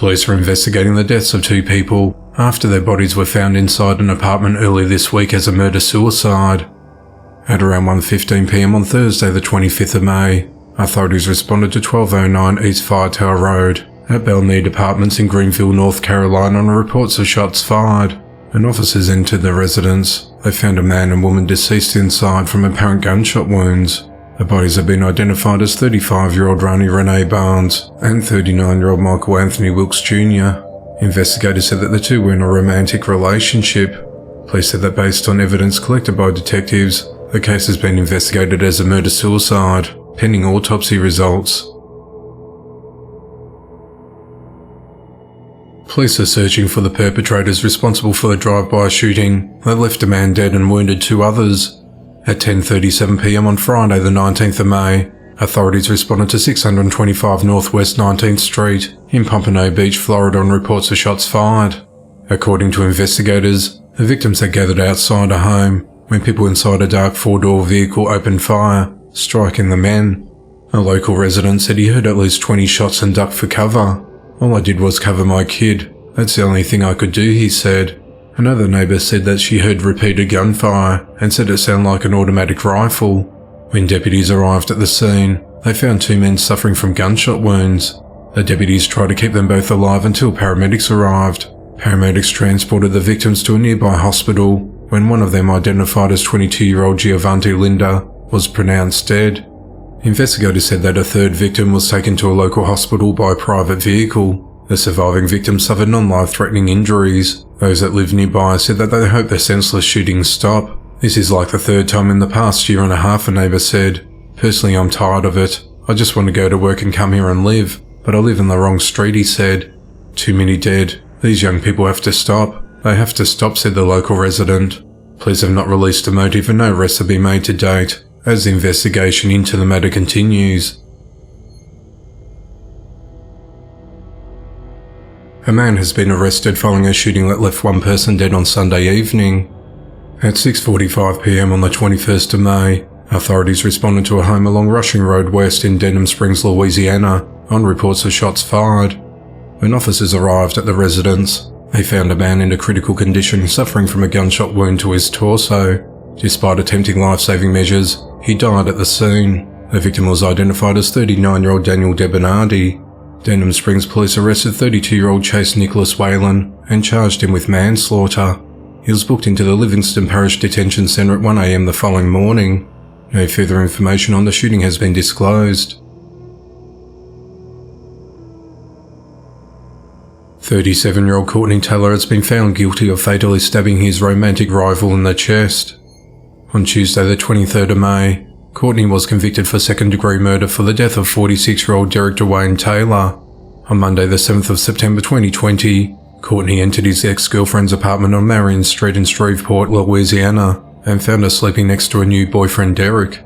Police are investigating the deaths of 2 people after their bodies were found inside an apartment early this week as a murder-suicide. At around 1:15 p.m. on Thursday the 25th of May, authorities responded to 1209 East Fire Tower Road at Belmead Apartments in Greenville, North Carolina on reports of shots fired. When officers entered the residence, they found a man and woman deceased inside from apparent gunshot wounds. The bodies have been identified as 35-year-old Ronnie Renee Barnes and 39-year-old Michael Anthony Wilkes Jr. Investigators said that the 2 were in a romantic relationship. Police said that based on evidence collected by detectives, the case has been investigated as a murder-suicide, pending autopsy results. Police are searching for the perpetrators responsible for the drive-by shooting that left a man dead and wounded 2 others. At 10:37 p.m. on Friday the 19th of May, authorities responded to 625 Northwest 19th Street in Pompano Beach, Florida on reports of shots fired. According to investigators, the victims had gathered outside a home when people inside a dark 4-door vehicle opened fire, striking the men. A local resident said he heard at least 20 shots and ducked for cover. "All I did was cover my kid. That's the only thing I could do," he said. Another neighbour said that she heard repeated gunfire and said it sounded like an automatic rifle. When deputies arrived at the scene, they found 2 men suffering from gunshot wounds. The deputies tried to keep them both alive until paramedics arrived. Paramedics transported the victims to a nearby hospital when one of them, identified as 22-year-old Giovanni Linda, was pronounced dead. Investigators said that a 3rd victim was taken to a local hospital by a private vehicle. The surviving victims suffered non-life-threatening injuries. Those that live nearby said that they hope the senseless shootings stop. "This is like the 3rd time in the past year and a half," a neighbour said. "Personally, I'm tired of it. I just want to go to work and come here and live. But I live in the wrong street," he said. "Too many dead. These young people have to stop. They have to stop," said the local resident. Police have not released a motive and no arrests have been made to date, as the investigation into the matter continues. A man has been arrested following a shooting that left 1 person dead on Sunday evening. At 6:45 p.m. on the 21st of May, authorities responded to a home along Rushing Road West in Denham Springs, Louisiana, on reports of shots fired. When officers arrived at the residence, they found a man in a critical condition suffering from a gunshot wound to his torso. Despite attempting life-saving measures, he died at the scene. The victim was identified as 39-year-old Daniel DeBernardi. Denham Springs police arrested 32-year-old Chase Nicholas Whalen and charged him with manslaughter. He was booked into the Livingston Parish Detention Centre at 1 a.m. the following morning. No further information on the shooting has been disclosed. 37-year-old Courtney Taylor has been found guilty of fatally stabbing his romantic rival in the chest. On Tuesday the 23rd of May, Courtney was convicted for second-degree murder for the death of 46-year-old Derek Dwayne Taylor. On Monday the 7th of September 2020, Courtney entered his ex-girlfriend's apartment on Marion Street in Shreveport, Louisiana, and found her sleeping next to her new boyfriend Derek.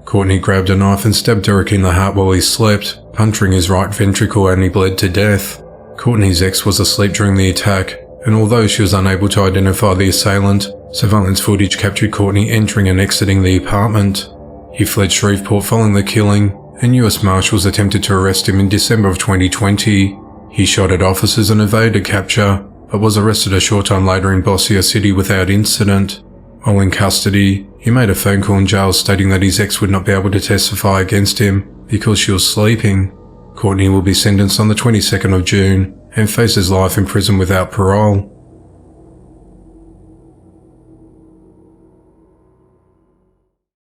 Courtney grabbed a knife and stabbed Derek in the heart while he slept, puncturing his right ventricle, and he bled to death. Courtney's ex was asleep during the attack, and although she was unable to identify the assailant, surveillance footage captured Courtney entering and exiting the apartment. He fled Shreveport following the killing, and US Marshals attempted to arrest him in December of 2020. He shot at officers and evaded capture, but was arrested a short time later in Bossier City without incident. While in custody, he made a phone call in jail stating that his ex would not be able to testify against him because she was sleeping. Courtney will be sentenced on the 22nd of June and faces life in prison without parole.